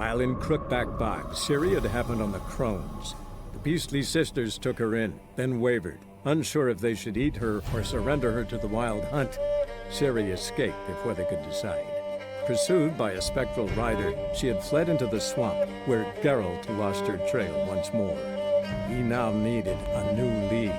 While in Crookback Bog, Ciri had happened on the Crones. The beastly sisters took her in, then wavered, unsure if they should eat her or surrender her to the Wild Hunt. Ciri escaped before they could decide. Pursued by a spectral rider, she had fled into the swamp, where Geralt lost her trail once more. He now needed a new lead.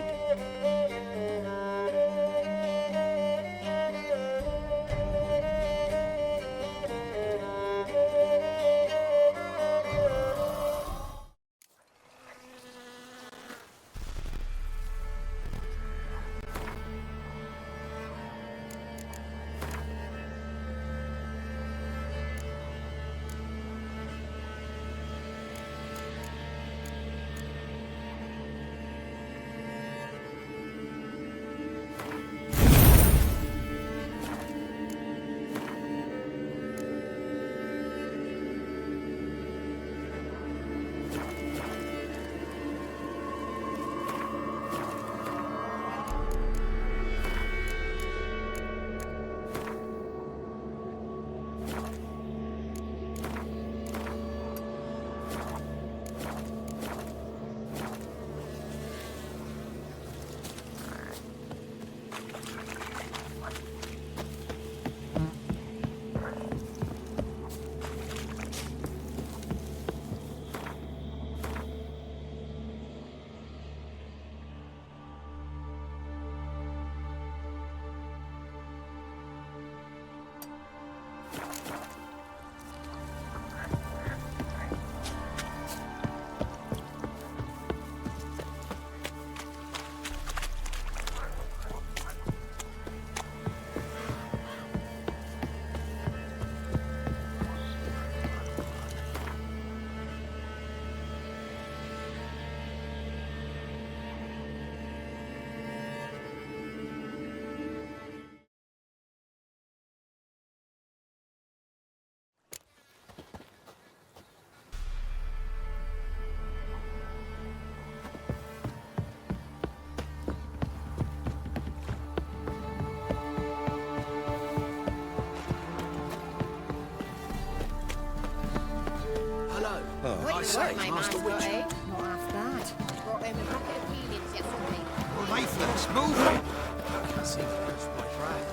Master Witch. Not half bad. Brought him a bucket of peanuts yesterday. Well, Nathan's moving. I can see that's my friend.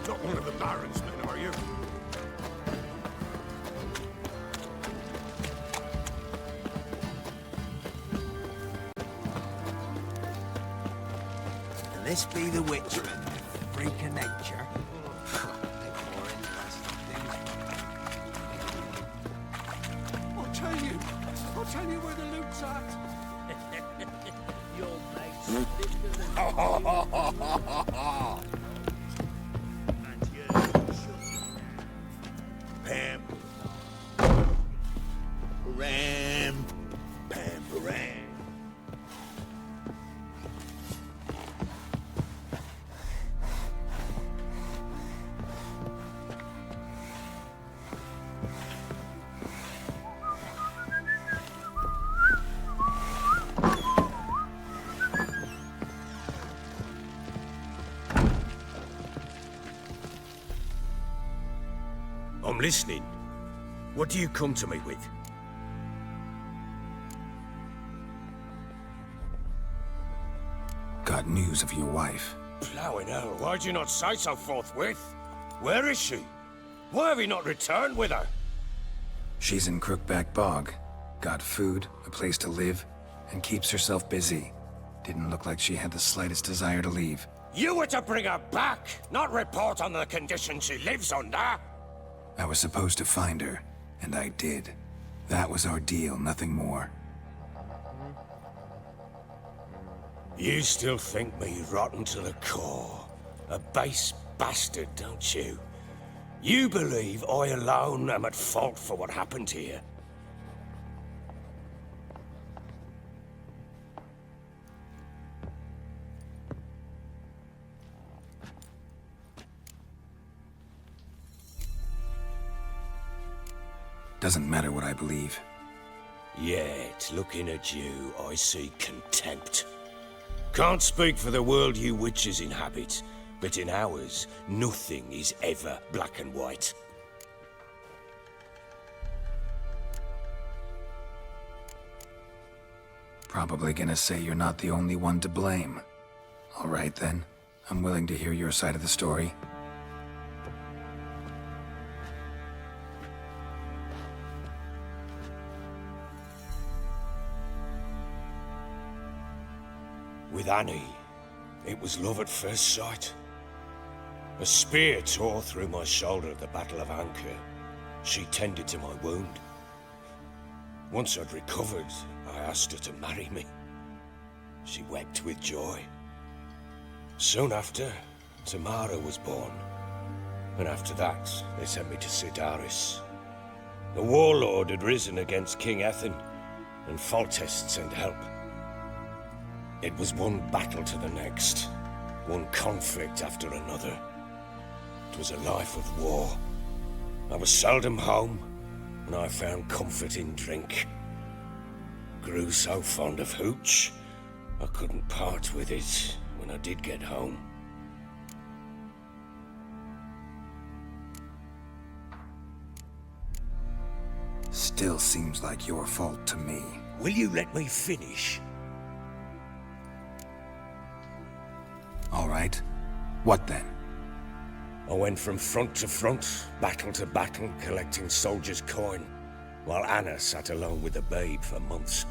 Not one of the Baron's men, are you? Can this be the witchman? Freak of nature. I'll tell you where the loot's at. Your mate's Pam. Ram. Pam. Ram. I'm listening. What do you come to me with? Got news of your wife. Plowing hell, why'd you not say so forthwith? Where is she? Why have you not returned with her? She's in Crookback Bog. Got food, a place to live, and keeps herself busy. Didn't look like she had the slightest desire to leave. You were to bring her back, not report on the conditions she lives under. I was supposed to find her, and I did. That was our deal, nothing more. You still think me rotten to the core. A base bastard, don't you? You believe I alone am at fault for what happened here. Doesn't matter what I believe. Yet, looking at you, I see contempt. Can't speak for the world you witches inhabit, but in ours, nothing is ever black and white. Probably gonna say you're not the only one to blame. All right then, I'm willing to hear your side of the story. With Annie, it was love at first sight. A spear tore through my shoulder at the Battle of Anchor. She tended to my wound. Once I'd recovered, I asked her to marry me. She wept with joy. Soon after, Tamara was born. And after that, they sent me to CIRI'S. The warlord had risen against King Ethan, and Foltest sent help. It was one battle to the next, one conflict after another. It was a life of war. I was seldom home, and I found comfort in drink. Grew so fond of hooch, I couldn't part with it when I did get home. Still seems like your fault to me. Will you let me finish? All right. What then? I went from front to front, battle to battle, collecting soldiers' coin, while Anna sat alone with the babe for months.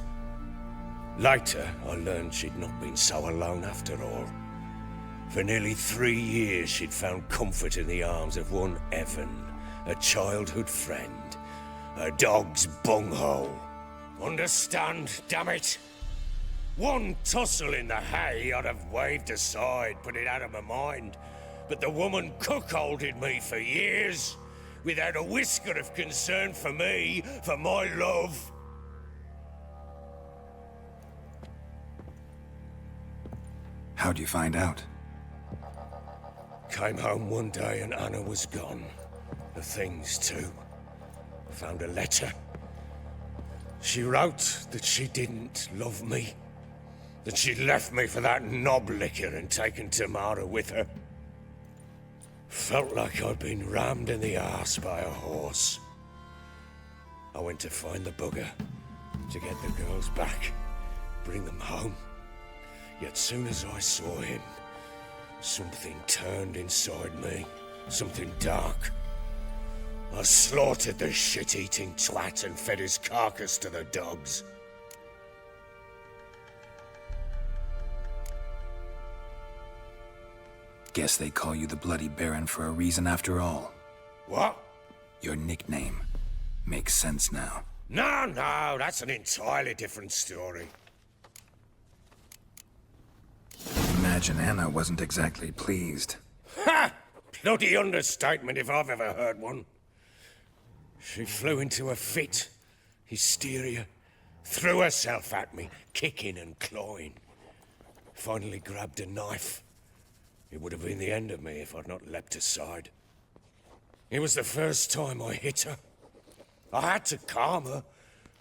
Later, I learned she'd not been so alone after all. For nearly 3 years, she'd found comfort in the arms of one Evan, a childhood friend, a dog's bunghole. Understand, damn it? One tussle in the hay I'd have waved aside, put it out of my mind. But the woman cuckolded me for years, without a whisker of concern for me, for my love. How'd you find out? Came home one day and Anna was gone. The things too. Found a letter. She wrote that she didn't love me. That she'd left me for that knob licker and taken Tamara with her. Felt like I'd been rammed in the arse by a horse. I went to find the bugger, to get the girls back, bring them home. Yet soon as I saw him, something turned inside me, something dark. I slaughtered the shit-eating twat and fed his carcass to the dogs. Guess they call you the Bloody Baron for a reason after all. What? Your nickname. Makes sense now. No, that's an entirely different story. Imagine Anna wasn't exactly pleased. Ha! Bloody understatement if I've ever heard one. She flew into a fit, hysteria, threw herself at me, kicking and clawing. Finally grabbed a knife. It would have been the end of me if I'd not leapt aside. It was the first time I hit her. I had to calm her.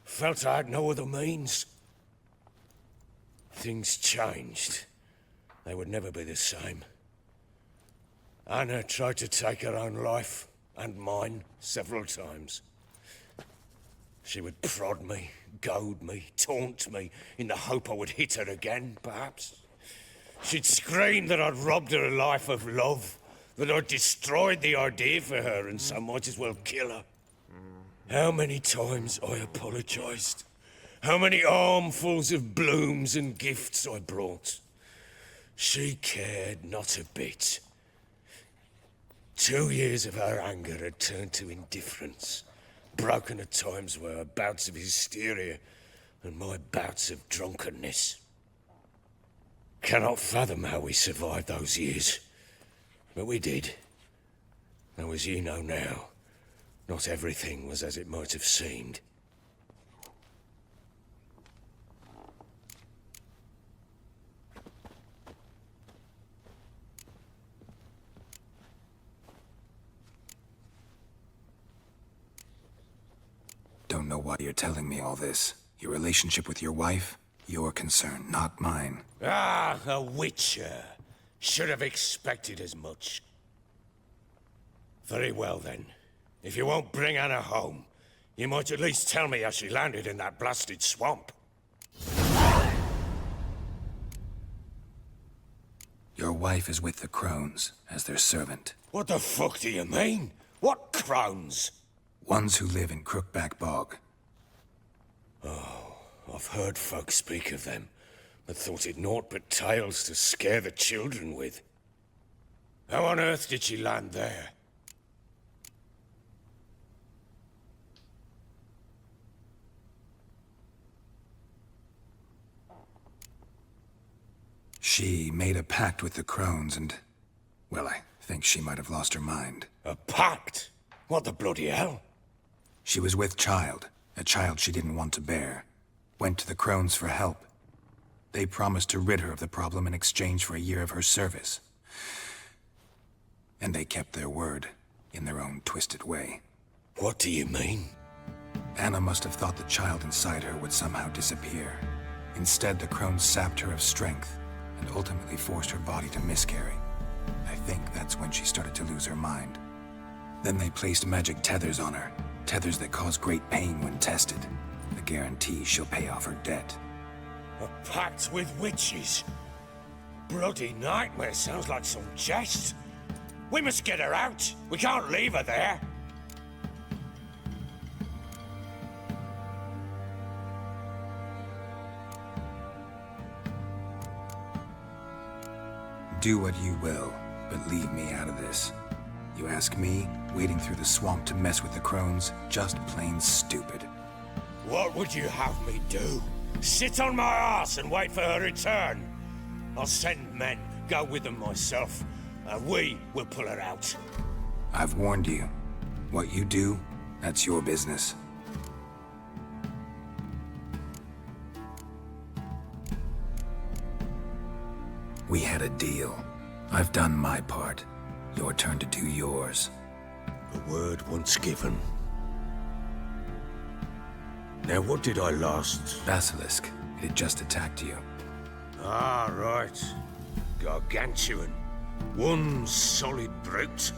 Felt I had no other means. Things changed. They would never be the same. Anna tried to take her own life, and mine, several times. She would prod me, goad me, taunt me, in the hope I would hit her again, perhaps. She'd scream that I'd robbed her life of love, that I'd destroyed the idea for her and so might as well kill her. How many times I apologized. How many armfuls of blooms and gifts I brought. She cared not a bit. 2 years of her anger had turned to indifference, broken at times were her bouts of hysteria and my bouts of drunkenness. Cannot fathom how we survived those years, but we did. Though as you know now, not everything was as it might have seemed. Don't know why you're telling me all this. Your relationship with your wife? Your concern, not mine. Ah, a witcher. Should have expected as much. Very well then. If you won't bring Anna home, you might at least tell me how she landed in that blasted swamp. Your wife is with the crones, as their servant. What the fuck do you mean? What crones? Ones who live in Crookback Bog. I've heard folk speak of them, but thought it naught but tales to scare the children with. How on earth did she land there? She made a pact with the crones and... well, I think she might have lost her mind. A pact? What the bloody hell? She was with child, a child she didn't want to bear. Went to the crones for help. They promised to rid her of the problem in exchange for a year of her service. And they kept their word, in their own twisted way. What do you mean? Anna must have thought the child inside her would somehow disappear. Instead, the crones sapped her of strength, and ultimately forced her body to miscarry. I think that's when she started to lose her mind. Then they placed magic tethers on her, tethers that cause great pain when tested. The guarantee she'll pay off her debt. A pact with witches? Bloody nightmare, sounds like some jest. We must get her out. We can't leave her there. Do what you will, but leave me out of this. You ask me, wading through the swamp to mess with the crones, just plain stupid. What would you have me do? Sit on my ass and wait for her return? I'll send men, go with them myself, and we will pull her out. I've warned you. What you do, that's your business. We had a deal. I've done my part. Your turn to do yours. The word once given. Now what did I last? Basilisk. It had just attacked you. Ah, right. Gargantuan. One solid brute.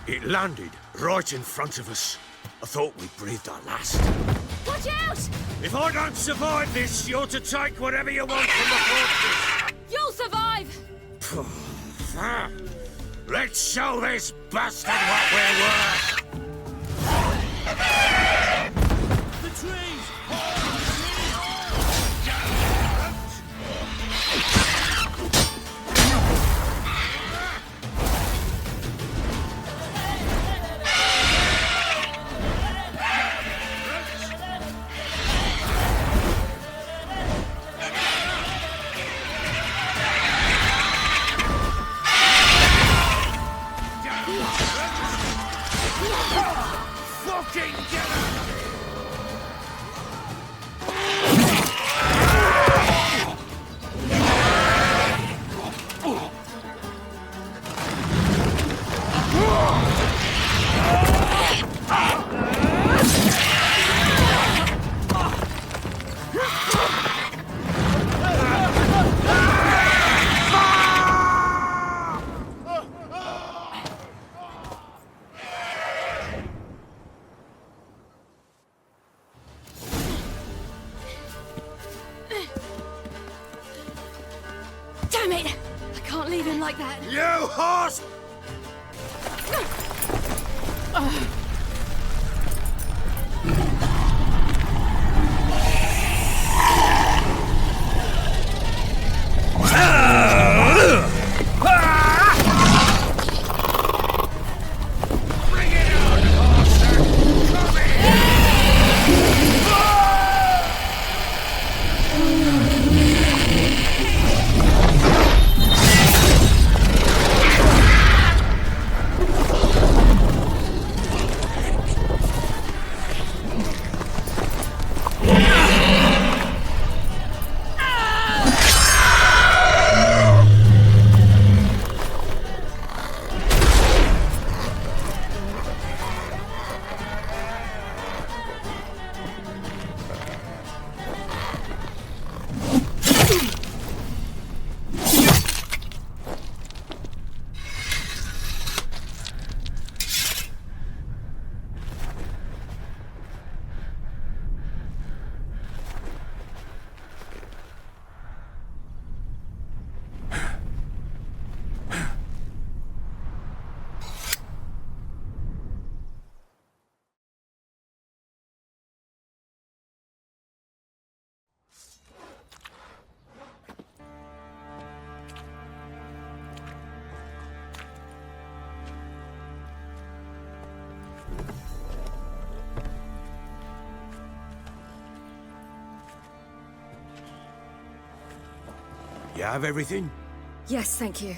It landed right in front of us. I thought we breathed our last. Watch out! If I don't survive this, you're to take whatever you want from the corpses. You'll survive! Let's show this bastard what we're worth. The trees! Fucking get out! Damn it! I can't leave him like that. You horse! Bring it on, horse! Come You have everything? Yes, thank you.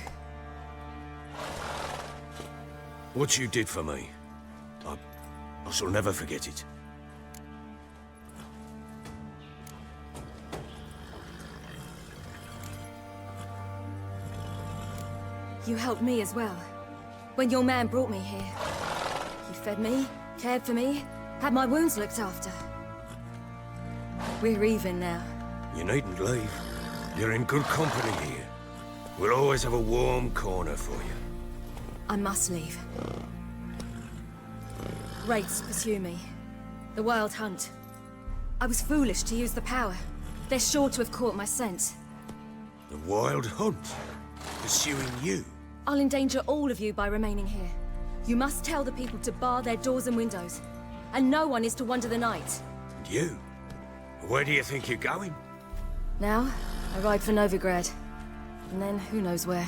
What you did for me, I shall never forget it. You helped me as well. When your man brought me here. You fed me, cared for me, had my wounds looked after. We're even now. You needn't leave. You're in good company here. We'll always have a warm corner for you. I must leave. Wraiths pursue me. The Wild Hunt. I was foolish to use the power. They're sure to have caught my scent. The Wild Hunt? Pursuing you? I'll endanger all of you by remaining here. You must tell the people to bar their doors and windows. And no one is to wander the night. And you? Where do you think you're going? Now, I ride for Novigrad. And then, who knows where.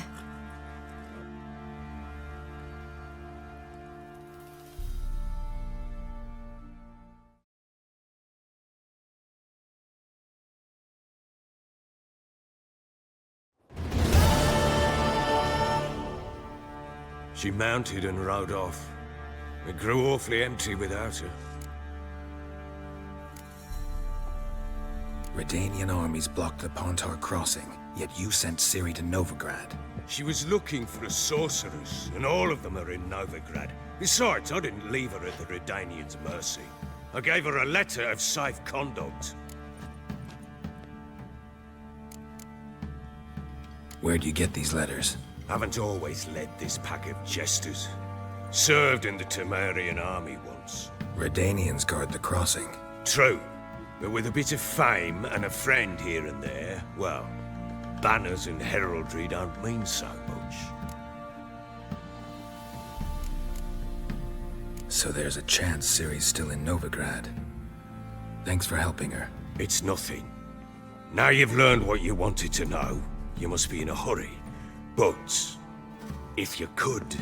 She mounted and rode off. It grew awfully empty without her. Redanian armies blocked the Pontar crossing, yet you sent Ciri to Novigrad. She was looking for a sorceress, and all of them are in Novigrad. Besides, I didn't leave her at the Redanians' mercy. I gave her a letter of safe conduct. Where'd you get these letters? Haven't always led this pack of jesters. Served in the Temerian army once. Redanians guard the crossing. True, but with a bit of fame and a friend here and there, well, banners and heraldry don't mean so much. So there's a chance Ciri's still in Novigrad. Thanks for helping her. It's nothing. Now you've learned what you wanted to know, you must be in a hurry. But, if you could...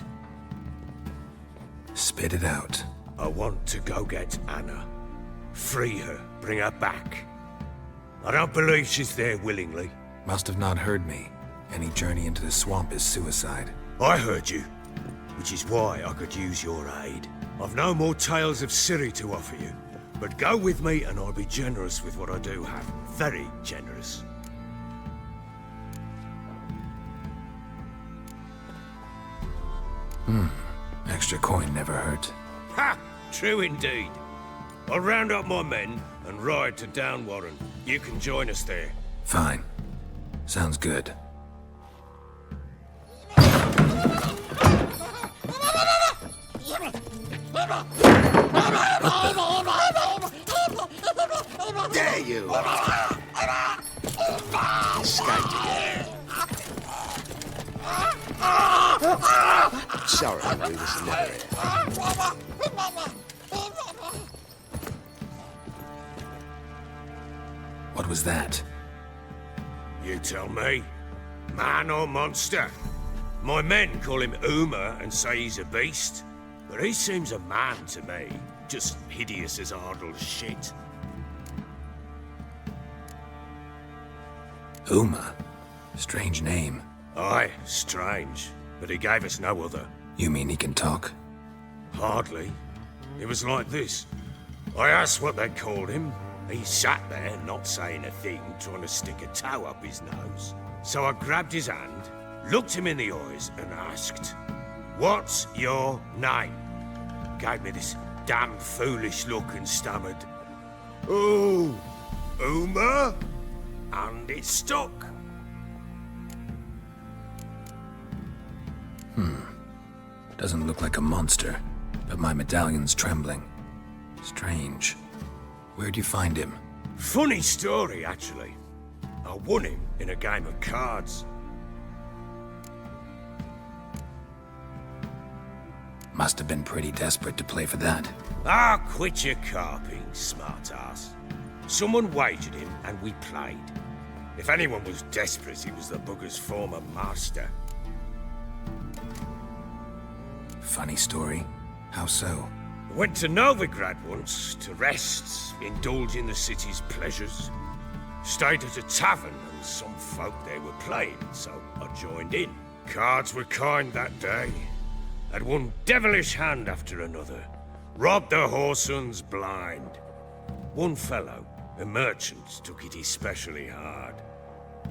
Spit it out. I want to go get Anna. Free her, bring her back. I don't believe she's there willingly. Must have not heard me. Any journey into the swamp is suicide. I heard you, which is why I could use your aid. I've no more tales of Ciri to offer you, but go with me and I'll be generous with what I do have. Very generous. Extra coin never hurt. Ha! True indeed. I'll round up my men and ride to Downwarren. You can join us there. Fine. Sounds good. Dare you! Escaped again. Sorry, we was never here. What was that? You tell me. Man or monster? My men call him Uma and say he's a beast, but he seems a man to me. Just hideous as Ardle's shit. Uma? Strange name. Aye, strange, but he gave us no other. You mean he can talk? Hardly. It was like this. I asked what they called him. He sat there, not saying a thing, trying to stick a toe up his nose. So I grabbed his hand, looked him in the eyes, and asked, "What's your name?" Gave me this damn foolish look and stammered, "Oh, Uma?" And it stuck. Doesn't look like a monster, but my medallion's trembling. Strange. Where'd you find him? Funny story, actually. I won him in a game of cards. Must have been pretty desperate to play for that. Ah, quit your carping, smartass. Someone wagered him, and we played. If anyone was desperate, it was the bugger's former master. Funny story. How so? Went to Novigrad once to rest, indulge in the city's pleasures. Stayed at a tavern and some folk there were playing, so I joined in. Cards were kind that day. Had one devilish hand after another. Robbed the whoresun's blind. One fellow, a merchant, took it especially hard.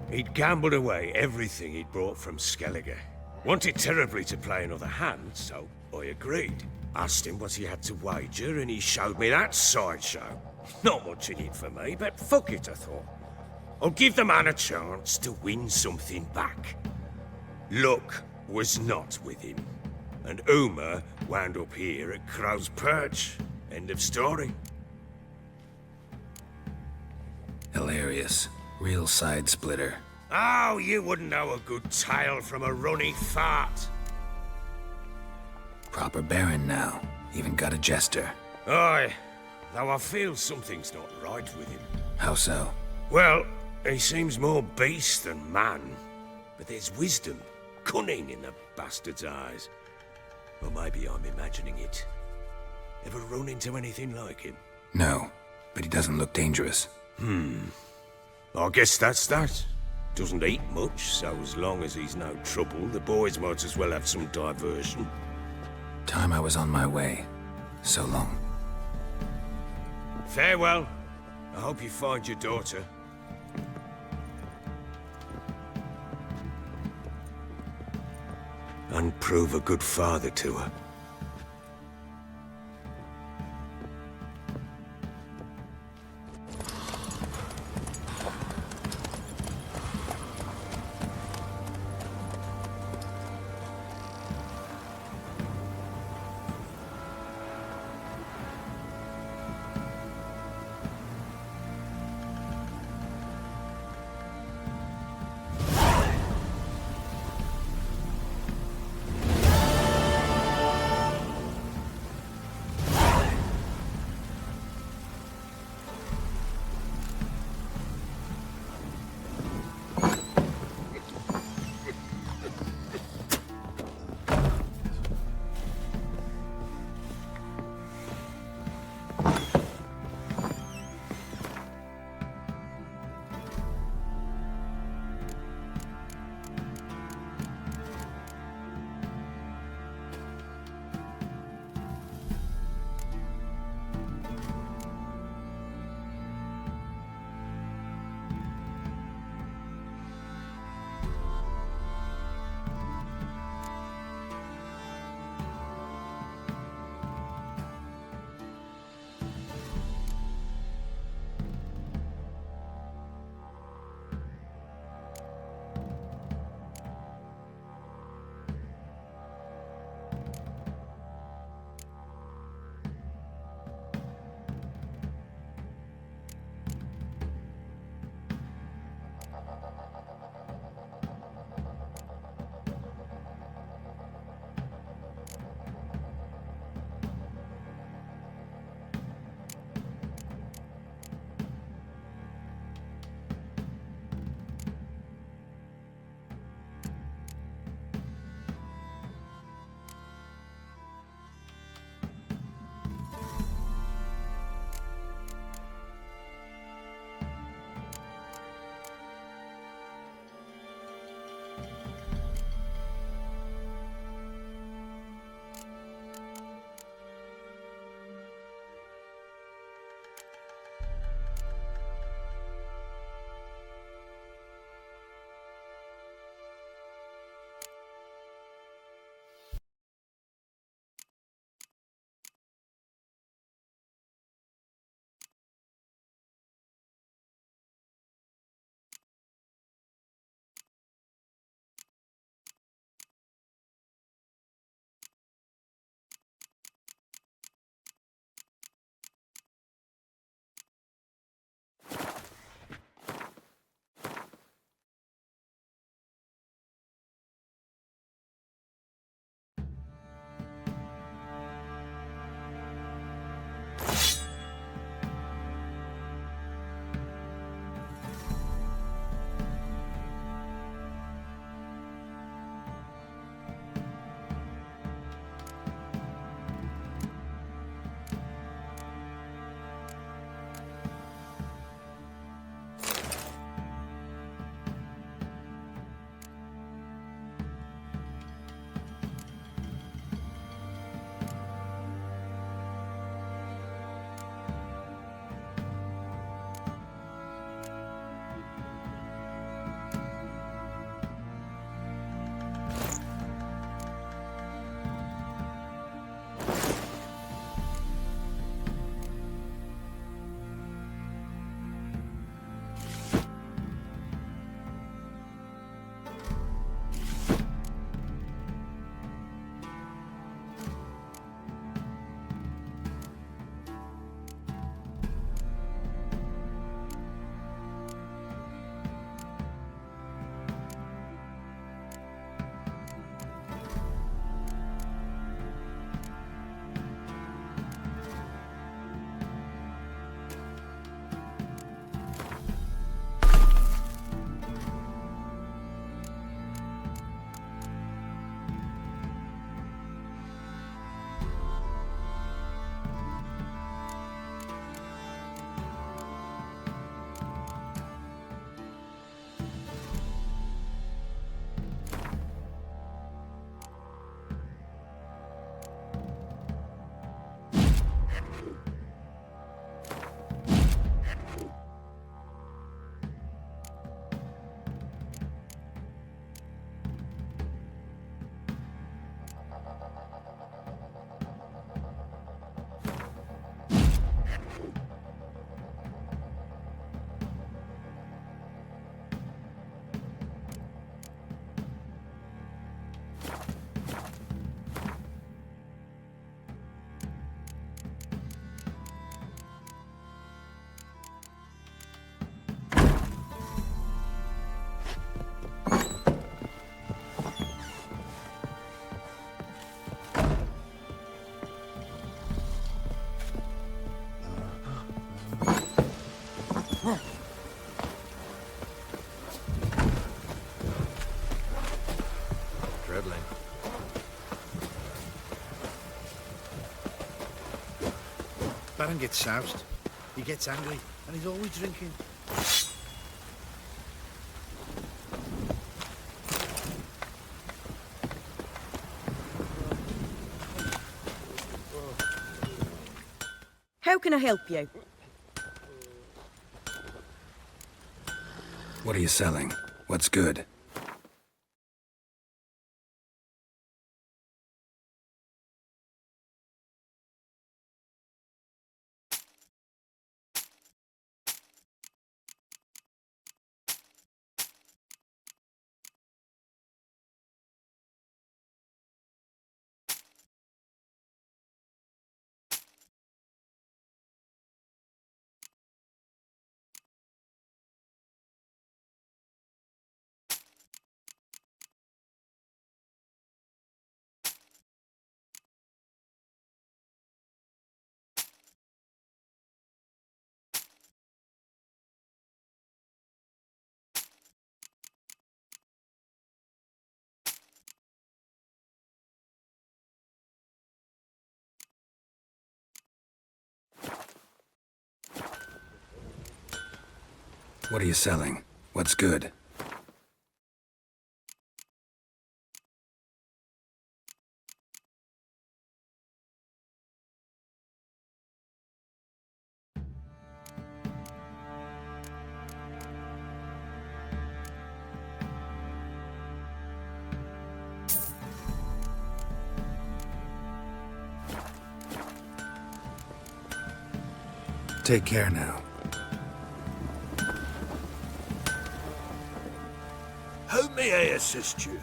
He'd gambled away everything he'd brought from Skellige. Wanted terribly to play another hand, so I agreed. Asked him what he had to wager, and he showed me that sideshow. Not much in it for me, but fuck it, I thought. I'll give the man a chance to win something back. Luck was not with him, and Uma wound up here at Crow's Perch. End of story. Hilarious. Real side splitter. Oh, you wouldn't know a good tale from a runny fart. Proper baron now. Even got a jester. Aye, though I feel something's not right with him. How so? Well, he seems more beast than man. But there's wisdom, cunning in the bastard's eyes. Or maybe I'm imagining it. Ever run into anything like him? No, but he doesn't look dangerous. I guess that's that. Doesn't eat much, so as long as he's no trouble, the boys might as well have some diversion. Time I was on my way. So long. Farewell. I hope you find your daughter. And prove a good father to her. Baron gets soused. He gets angry, and he's always drinking. How can I help you? What are you selling? What's good? What are you selling? What's good? Take care now. How may I assist you?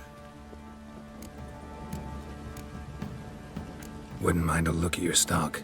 Wouldn't mind a look at your stock.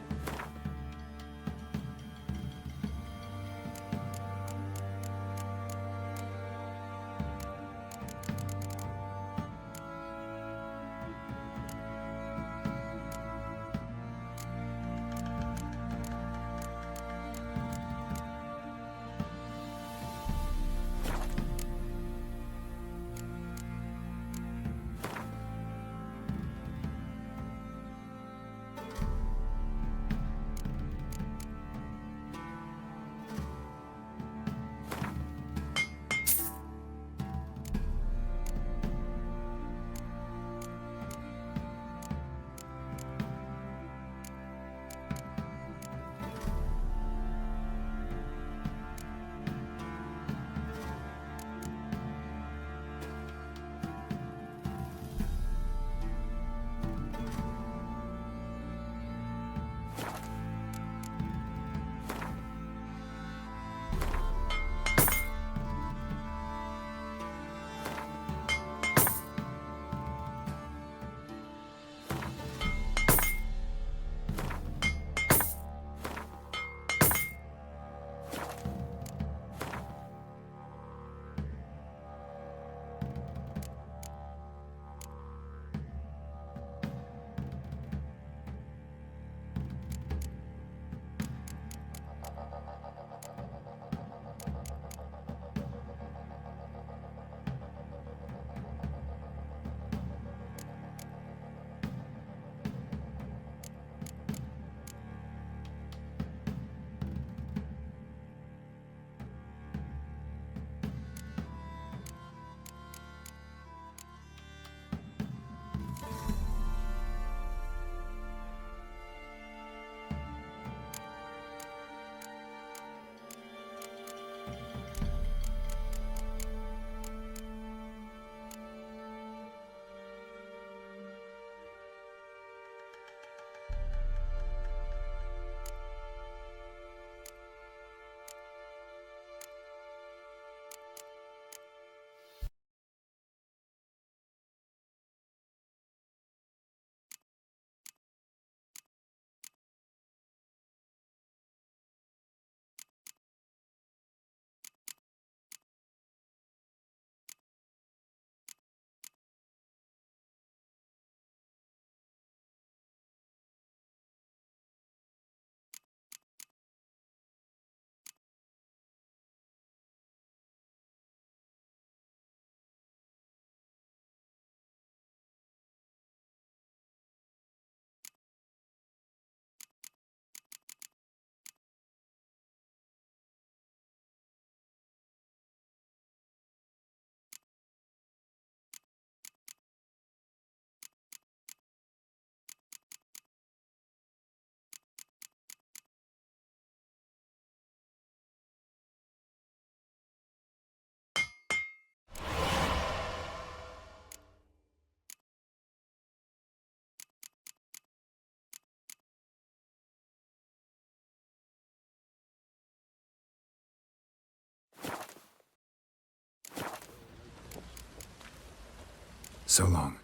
So long.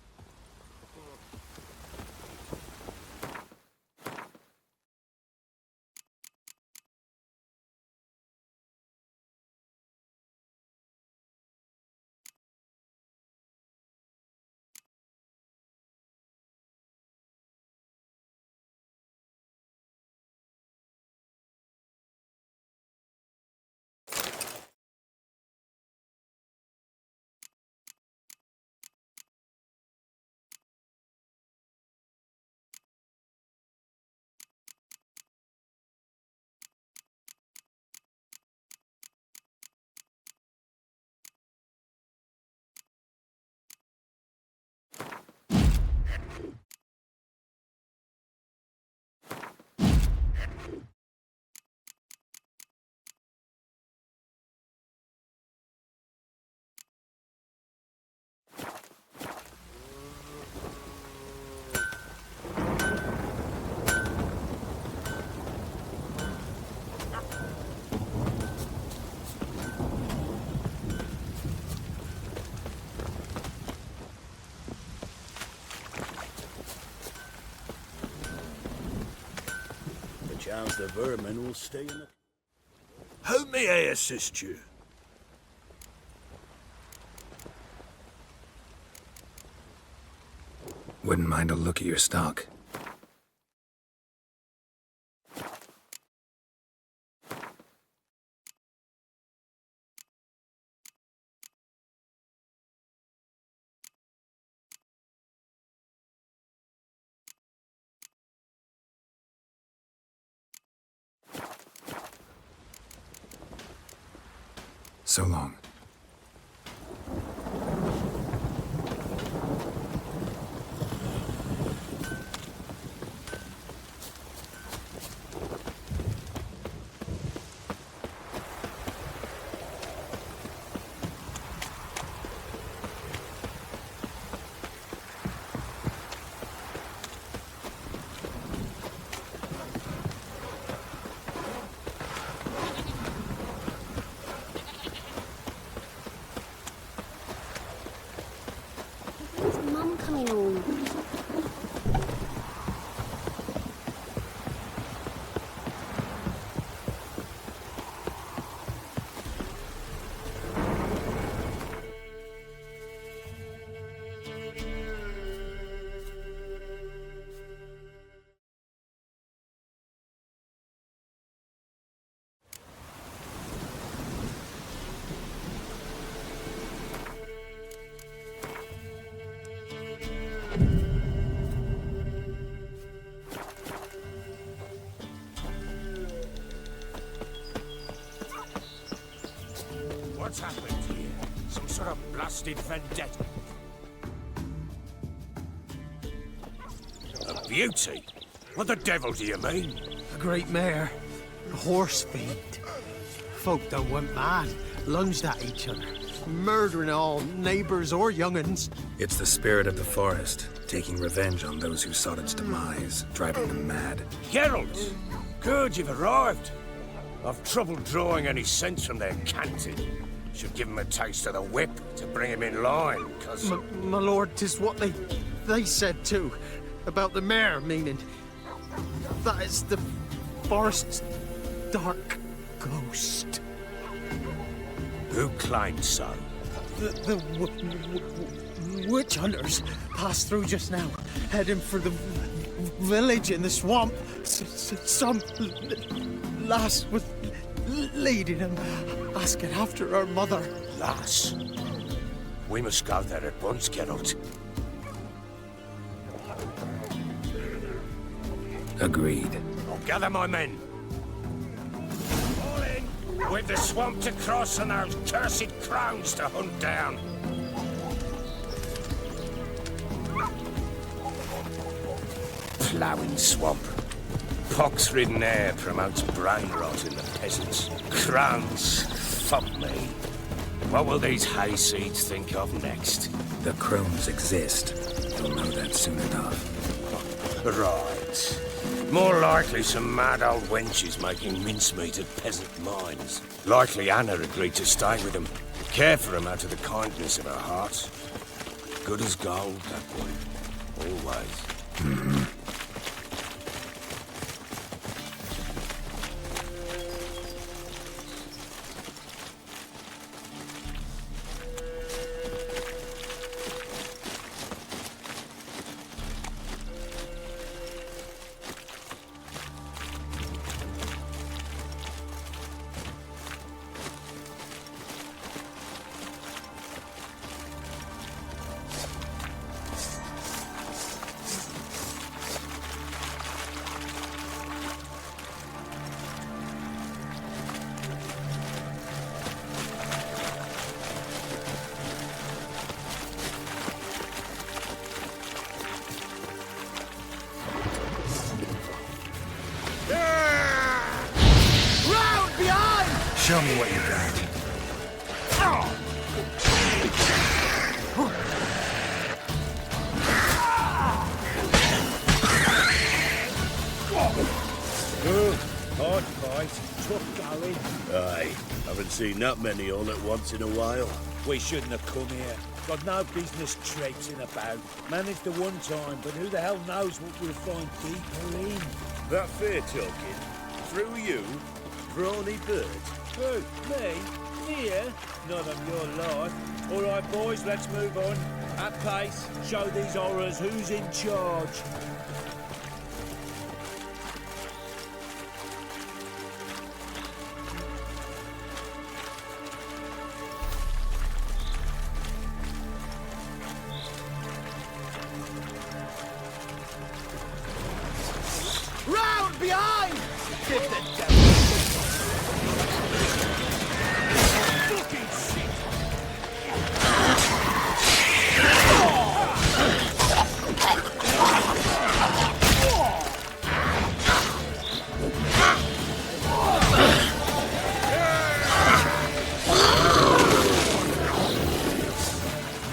Chance the vermin will stay in the... How may I assist you? Wouldn't mind a look at your stock. So long. Mum coming home. What's happened here? Some sort of blasted vendetta? A beauty? What the devil do you mean? A great mare. A horse fiend. Folk done went mad, lunged at each other, murdering all neighbours or young'uns. It's the spirit of the forest, taking revenge on those who sought its demise, driving them mad. Geralt! Good, you've arrived. I've trouble drawing any sense from their canting. Should give him a taste of the whip to bring him in line, cause... My lord, 'tis what they said too, about the mare, meaning that is the forest's dark ghost. Who claims so? The witch hunters passed through just now, heading for the village in the swamp. Some lass was leading them, asking after her mother. Lass? We must go there at once, Geralt. Agreed. I'll gather my men. All in! We've the swamp to cross and those cursed crones to hunt down. Ploughing swamp. Pox-ridden air promotes brain rot in the peasants. Crones, fuck me. What will these hayseeds think of next? The crones exist. You'll know that soon enough. Right. More likely some mad old wenches making mincemeat at peasant mines. Likely Anna agreed to stay with them, care for them out of the kindness of her heart. good as gold, that boy. Always. Show me what you got. Good. Hard fight. Tough going. Aye. Haven't seen that many all at once in a while. We shouldn't have come here. Got no business traipsing about. Managed the one time, but who the hell knows what we'll find deeper in. That fair talking. Through you, brawny bird. Who? Me? Here? Not on your life. All right, boys, let's move on. At pace, show these horrors who's in charge. Round behind! Give the devil.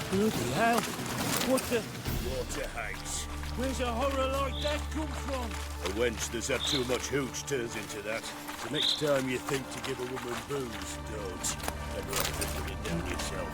Bloody hell. What the... Water hates. Where's a horror like that come from? A wench that's had too much hooch turns into that. So next time you think to give a woman booze, don't. Ever have to put it down yourself.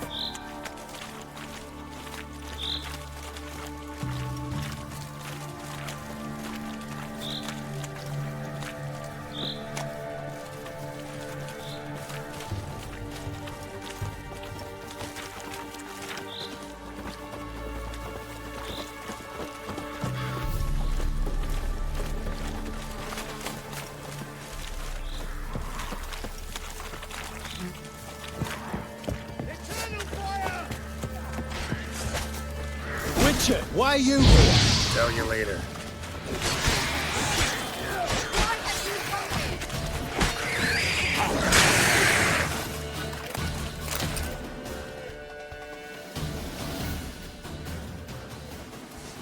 Why are you here? Tell you later.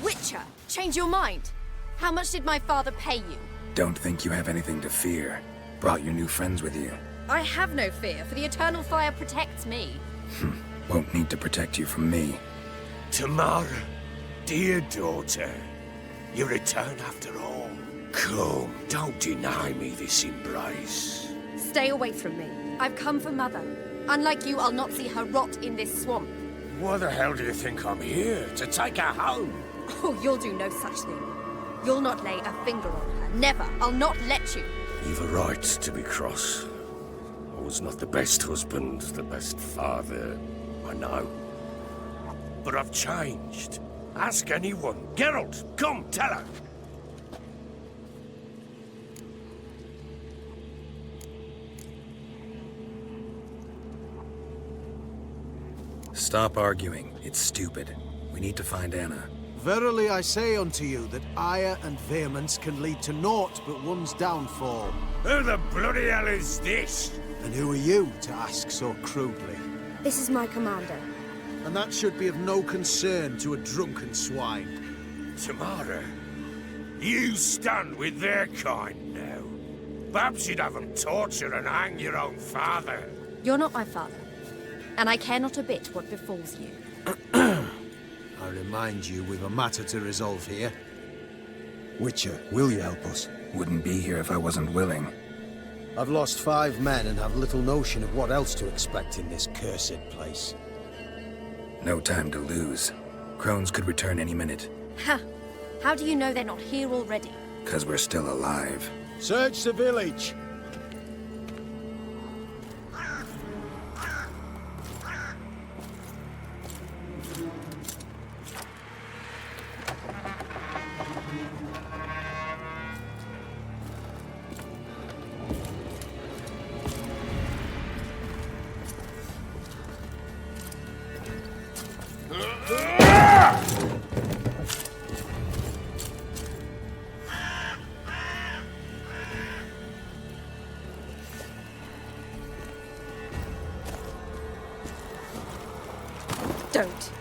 Witcher, change your mind. How much did my father pay you? Don't think you have anything to fear. Brought your new friends with you. I have no fear, for the eternal fire protects me. Won't need to protect you from me. Tamara, dear daughter, you return after all. Come, don't deny me this embrace. Stay away from me. I've come for Mother. Unlike you, I'll not see her rot in this swamp. Why the hell do you think I'm here? To take her home? Oh, you'll do no such thing. You'll not lay a finger on her. Never. I'll not let you. You've a right to be cross. I was not the best husband, the best father, I know. But I've changed. Ask anyone. Geralt, come, tell her. Stop arguing. It's stupid. We need to find Anna. Verily I say unto you that ire and vehemence can lead to naught but one's downfall. Who the bloody hell is this? And who are you to ask so crudely? This is my commander. And that should be of no concern to a drunken swine. Tamara, you stand with their kind now. Perhaps you'd have them torture and hang your own father. You're not my father. And I care not a bit what befalls you. I remind you, we've a matter to resolve here. Witcher, will you help us? Wouldn't be here if I wasn't willing. I've lost 5 men and have little notion of what else to expect in this cursed place. No time to lose. Crones could return any minute. Ha! How do you know they're not here already? 'Cause we're still alive. Search the village. Don't.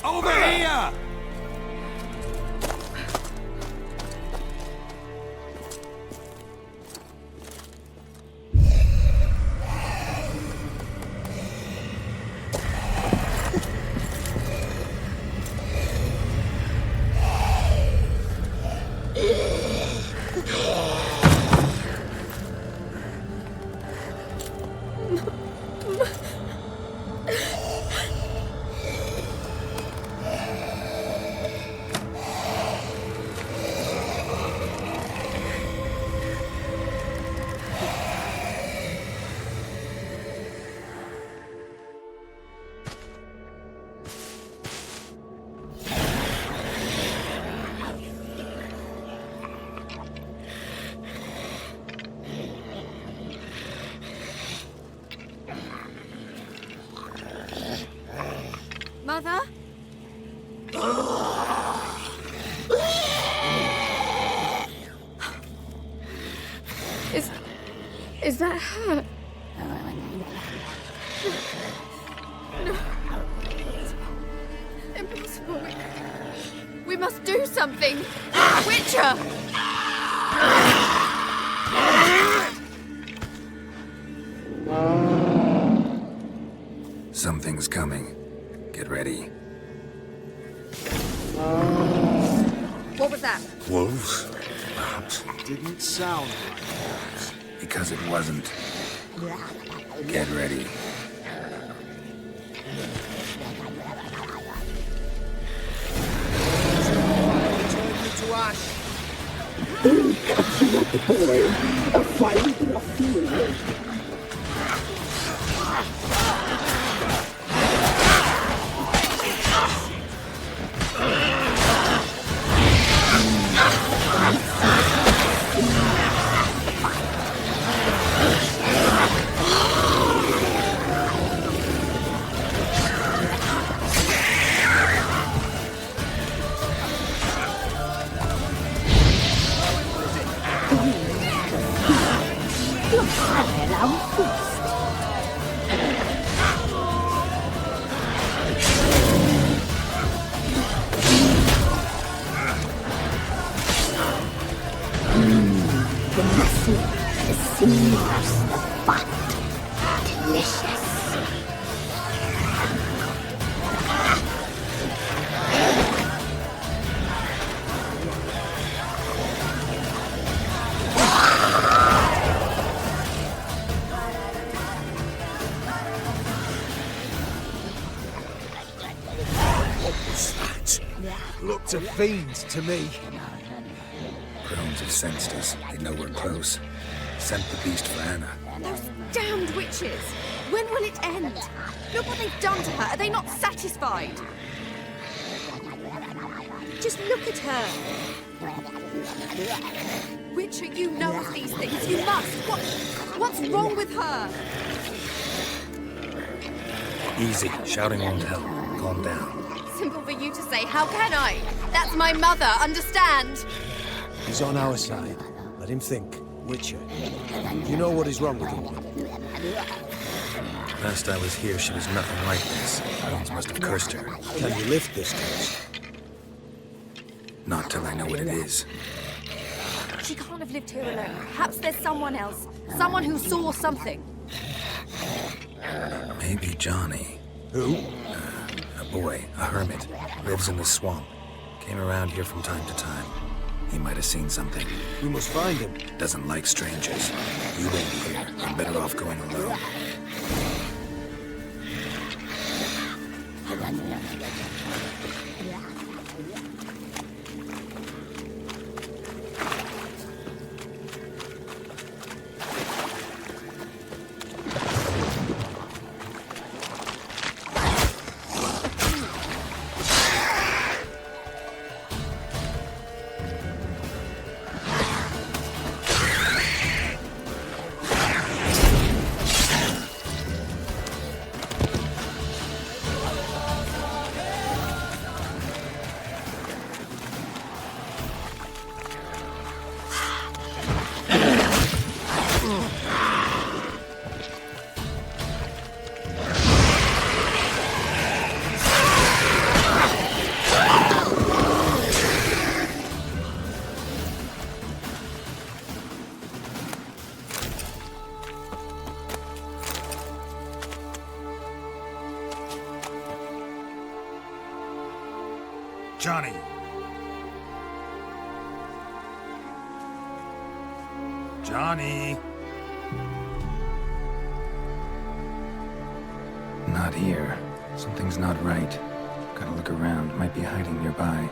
Over here! Mother? Is that her? No. Impossible. We must do something. Witcher! Something's coming. Get ready. What was that? Wolves? Perhaps. Didn't sound like Because it wasn't. Get ready. turn you to ash. Looked a fiend to me. Crones have sensed us. They know we're close. Sent the beast for Anna. Those damned witches! When will it end? Look what they've done to her. Are they not satisfied? Just look at her. Witcher, you know of these things. You must. What's wrong with her? Easy. Shouting won't help. Calm down. Simple for you to say. How can I? That's my mother. Understand? He's on our side. Let him think. Witcher, you know what is wrong with him? Last I was here, she was nothing like this. Crones must have cursed her. Can you lift this curse? Not till I know what it is. She can't have lived here alone. Perhaps there's someone else. Someone who saw something. Maybe Johnny. Who? A boy, a hermit. Lives in the swamp. Came around here from time to time. He might have seen something. We must find him. Doesn't like strangers. You wait here. I'm better off going alone. Johnny! Johnny! Not here. Something's not right. Gotta look around. Might be hiding nearby.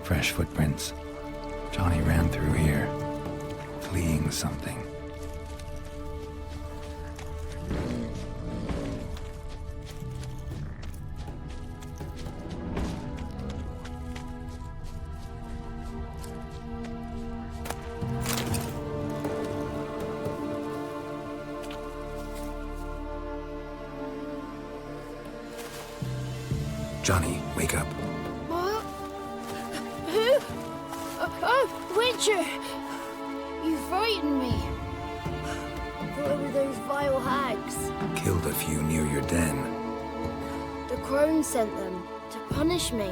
Fresh footprints. Johnny ran through here, fleeing something. Johnny, wake up. What? Who? Oh, Witcher! You frightened me. I thought it were those vile hags. Killed a few near your den. The crone sent them to punish me.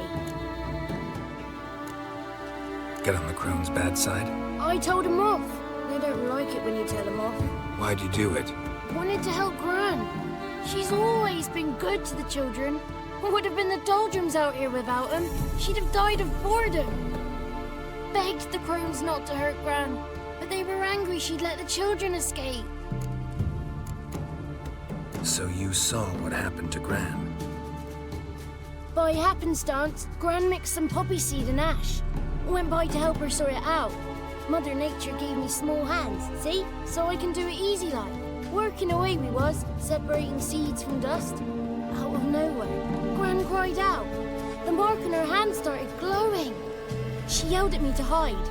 Get on the crone's bad side? I told them off. They don't like it when you tell them off. Why'd you do it? Wanted to help Gran. She's always been good to the children. It would have been the doldrums out here without him. She'd have died of boredom. Begged the crones not to hurt Gran, but they were angry she'd let the children escape. So you saw what happened to Gran? By happenstance, Gran mixed some poppy seed and ash. Went by to help her sort it out. Mother Nature gave me small hands, see? So I can do it easy like. Working away we was, separating seeds from dust. Out of nowhere, Gran cried out. The mark on her hand started glowing. She yelled at me to hide.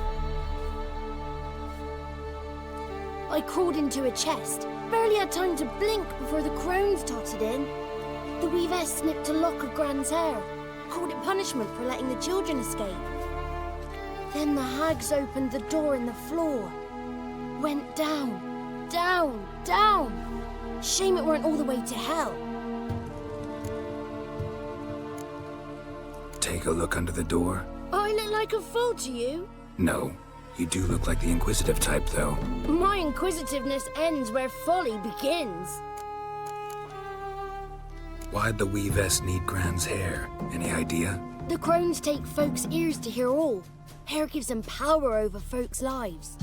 I crawled into a chest. Barely had time to blink before the crones totted in. The weavess snipped a lock of Gran's hair. Called it punishment for letting the children escape. Then the hags opened the door in the floor. Went down, down, down. Shame it weren't all the way to hell. Take a look under the door? I look like a fool to you? No. You do look like the inquisitive type, though. My inquisitiveness ends where folly begins. Why'd the weavess need Gran's hair? Any idea? The crones take folks' ears to hear all. Hair gives them power over folks' lives.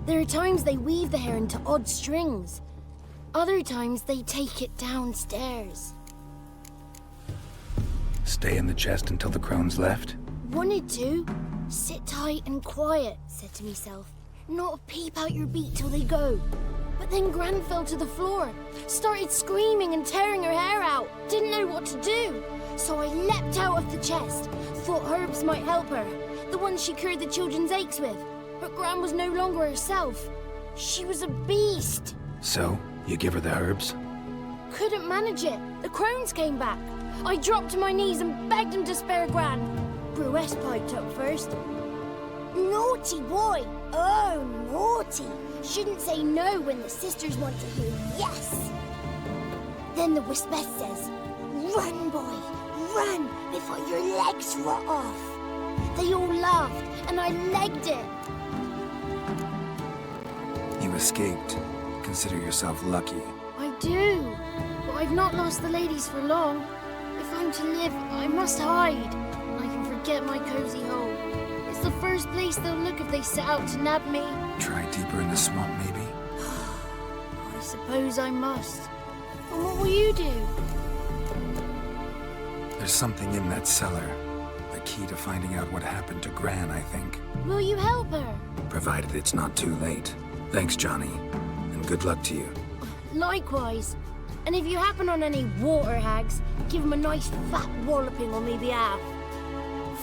There are times they weave the hair into odd strings. Other times they take it downstairs. Stay in the chest until the crones left? Wanted to. Sit tight and quiet, said to myself. Not a peep out your beat till they go. But then Gran fell to the floor. Started screaming and tearing her hair out. Didn't know what to do. So I leapt out of the chest. Thought herbs might help her. The ones she cured the children's aches with. But Gran was no longer herself. She was a beast. So, you give her the herbs? Couldn't manage it. The crones came back. I dropped to my knees and begged them to spare Gran. Brewess piped up first. Naughty boy! Oh, naughty! Shouldn't say no when the sisters want to hear yes. Then the Whispess says, run, boy, run before your legs rot off. They all laughed, and I legged it. You escaped. Consider yourself lucky. I do. But I've not lost the ladies for long. If I'm to live, I must hide. And I can forget my cozy hole. It's the first place they'll look if they set out to nab me. Try deeper in the swamp, maybe? I suppose I must. And what will you do? There's something in that cellar. The key to finding out what happened to Gran, I think. Will you help her? Provided it's not too late. Thanks, Johnny. And good luck to you. Likewise. And if you happen on any water hags, give them a nice fat walloping on me behalf.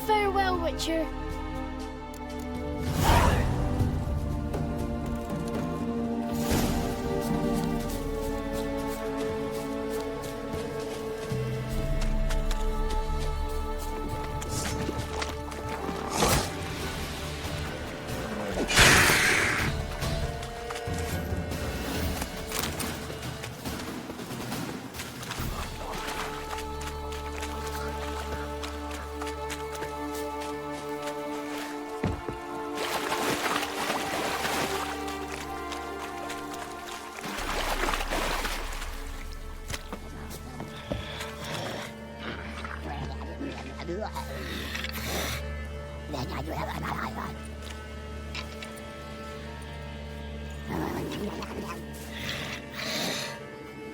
Farewell, Witcher.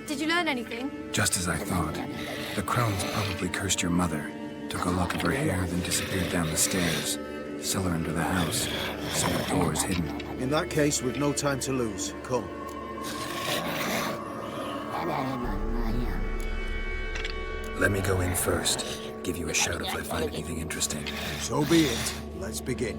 Did you learn anything? Just as I thought. The crones probably cursed your mother, took a lock of her hair, then disappeared down the stairs. Cellar under the house, so the door's hidden. In that case, we've no time to lose. Come. Let me go in first. Give you a shout if I find anything interesting. So be it. Let's begin.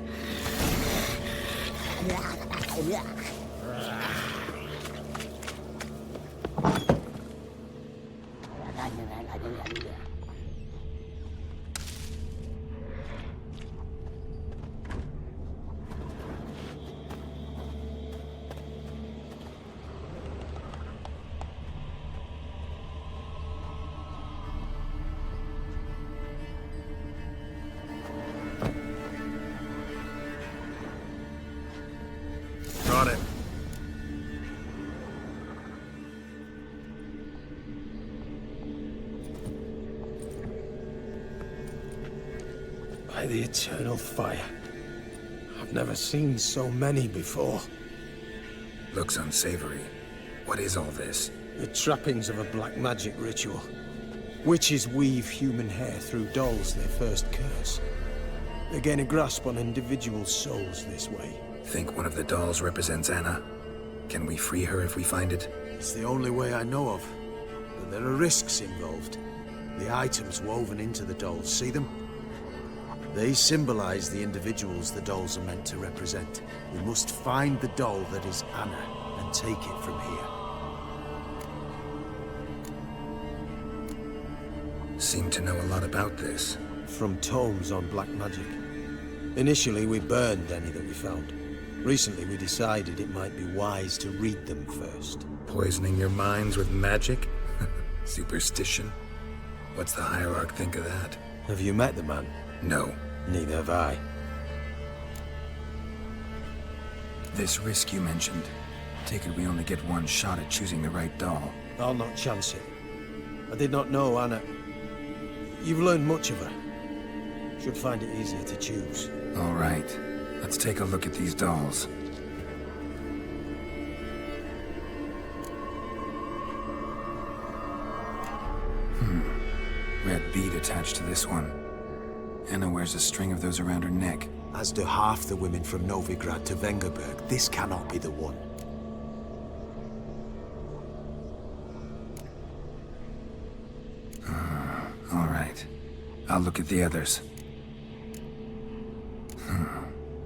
Got it. By the eternal fire. I've never seen so many before. Looks unsavory. What is all this? The trappings of a black magic ritual. Witches weave human hair through dolls they first curse. They gain a grasp on individual souls this way. Think one of the dolls represents Anna? Can we free her if we find it? It's the only way I know of. But there are risks involved. The items woven into the dolls, see them? They symbolize the individuals the dolls are meant to represent. We must find the doll that is Anna and take it from here. Seem to know a lot about this. From tomes on black magic. Initially, we burned any that we found. Recently, we decided it might be wise to read them first. Poisoning your minds with magic? Superstition? What's the hierarch think of that? Have you met the man? No. Neither have I. This risk you mentioned. Take it we only get one shot at choosing the right doll. I'll not chance it. I did not know Anna. You've learned much of her. Should find it easier to choose. All right. Let's take a look at these dolls. Red bead attached to this one. Anna wears a string of those around her neck. As do half the women from Novigrad to Vengerberg. This cannot be the one. All right. I'll look at the others.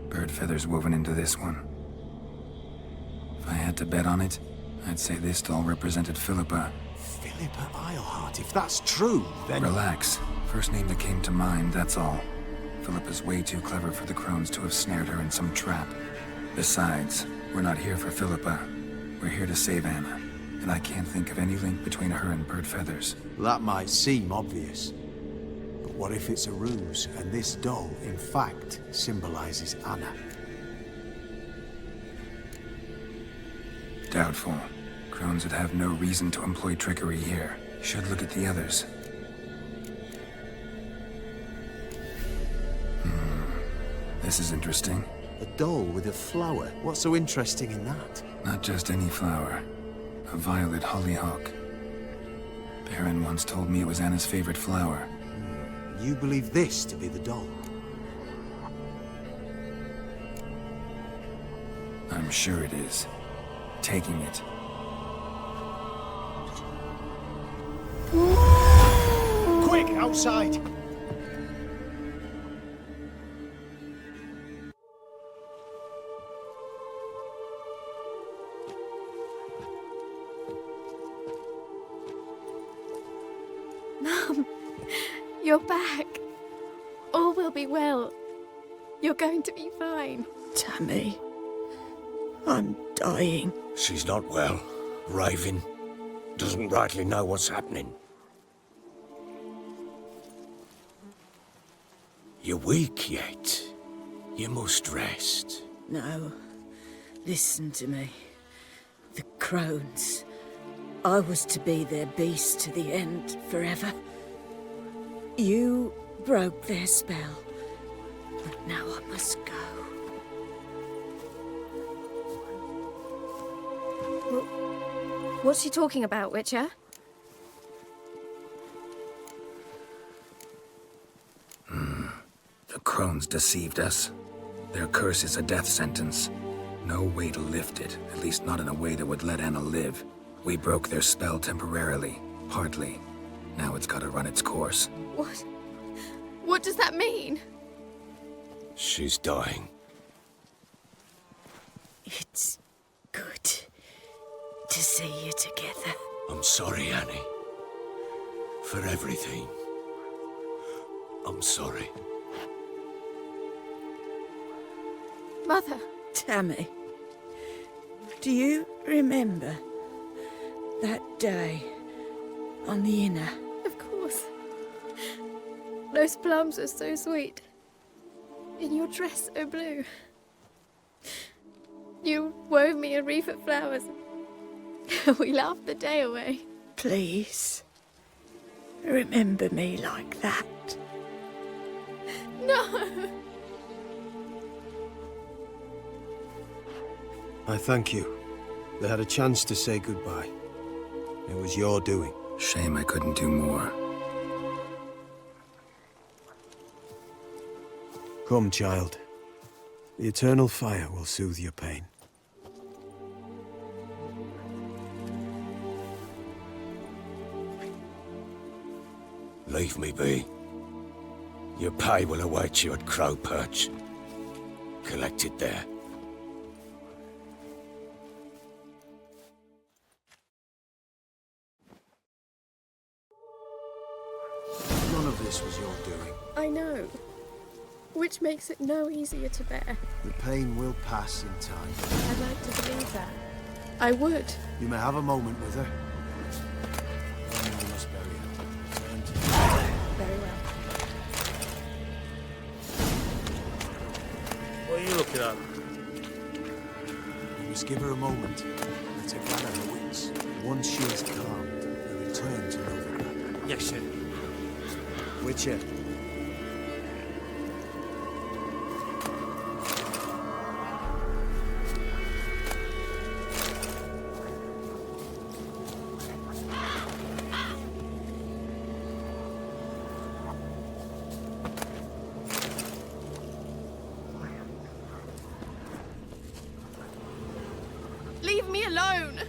Bird feathers woven into this one. If I had to bet on it, I'd say this doll represented Philippa. Philippa Eilhart, if that's true, then... Relax. First name that came to mind, that's all. Philippa's way too clever for the crones to have snared her in some trap. Besides, we're not here for Philippa. We're here to save Anna. And I can't think of any link between her and bird feathers. That might seem obvious. But what if it's a ruse, and this doll, in fact, symbolizes Anna? Doubtful. Crones would have no reason to employ trickery here. Should look at the others. This is interesting. A doll with a flower. What's so interesting in that? Not just any flower. A violet hollyhock. Baron once told me it was Anna's favorite flower. You believe this to be the doll? I'm sure it is. Taking it. Quick, outside! Mum, you're back. All will be well. You're going to be fine. Tammy, I'm dying. She's not well. Raving. Doesn't rightly know what's happening. You're weak yet. You must rest. No, listen to me. The Crones. I was to be their beast to the end, forever. You broke their spell, but now I must go. What's she talking about, Witcher? The Crones deceived us. Their curse is a death sentence. No way to lift it, at least not in a way that would let Anna live. We broke their spell temporarily, partly. Now it's gotta run its course. What? What does that mean? She's dying. It's good to see you together. I'm sorry, Annie. For everything. I'm sorry. Mother. Tammy, do you remember that day on the Inner? Of course. Those plums are so sweet. In your dress so blue. You wove me a wreath of flowers. We laughed the day away. Please, remember me like that. No! I thank you. They had a chance to say goodbye. It was your doing. Shame I couldn't do more. Come, child. The eternal fire will soothe your pain. Leave me be. Your pay will await you at Crow Perch. Collect it there. None of this was your doing. I know. Which makes it no easier to bear. The pain will pass in time. I'd like to believe that. I would. You may have a moment with her. Then we must bury her. Turn to Very well. What are you looking at? You must give her a moment. Let her gather her wits. Once she is calmed, you return to Novigrad. Yes, sir. Witcher. Leave me alone!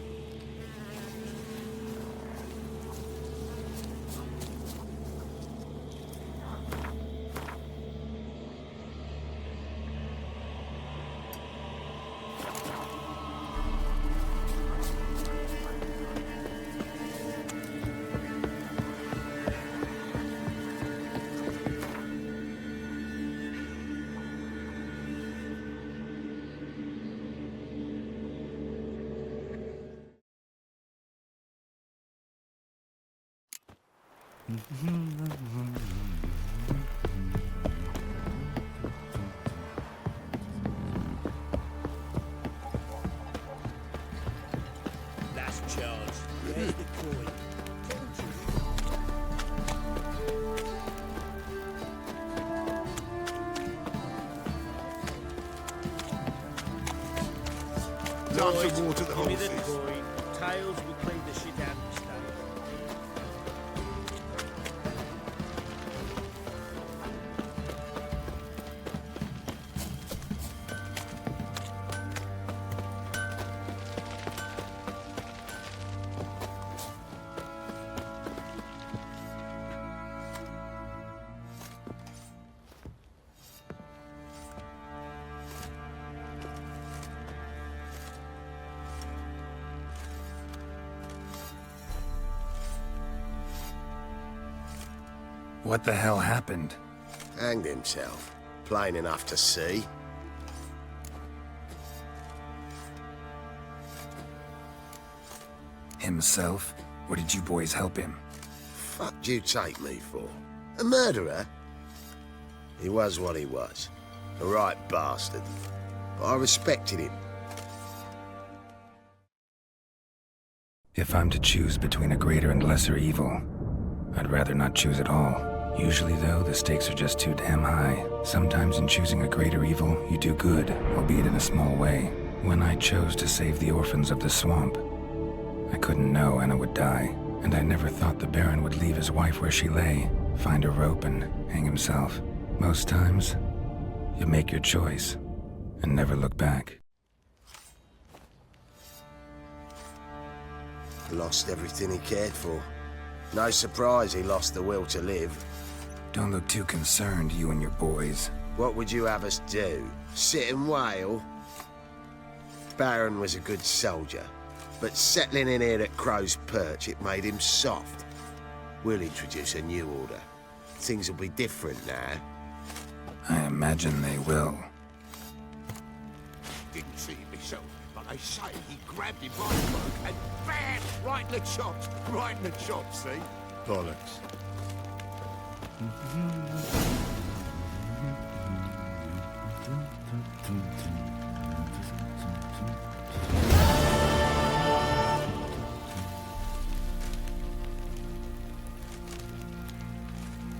Last Time Boys, to water the give me the horses. coin. Tails will clean the shit out of the stable. What the hell happened? Hanged himself. Plain enough to see. Himself? Or did you boys help him? Fuck you take me for? A murderer? He was what he was. A right bastard. But I respected him. If I'm to choose between a greater and lesser evil, I'd rather not choose at all. Usually, though, the stakes are just too damn high. Sometimes in choosing a greater evil, you do good, albeit in a small way. When I chose to save the orphans of the swamp, I couldn't know Anna would die, and I never thought the Baron would leave his wife where she lay, find a rope and hang himself. Most times, you make your choice and never look back. Lost everything he cared for. No surprise he lost the will to live. Don't look too concerned, you and your boys. What would you have us do? Sit and wail? Baron was a good soldier, but settling in here at Crow's Perch, it made him soft. We'll introduce a new order. Things will be different now. I imagine they will. Didn't see it myself, but they say he grabbed him by the cloak and bam! Right in the chops. Right in the chops, see? Bollocks.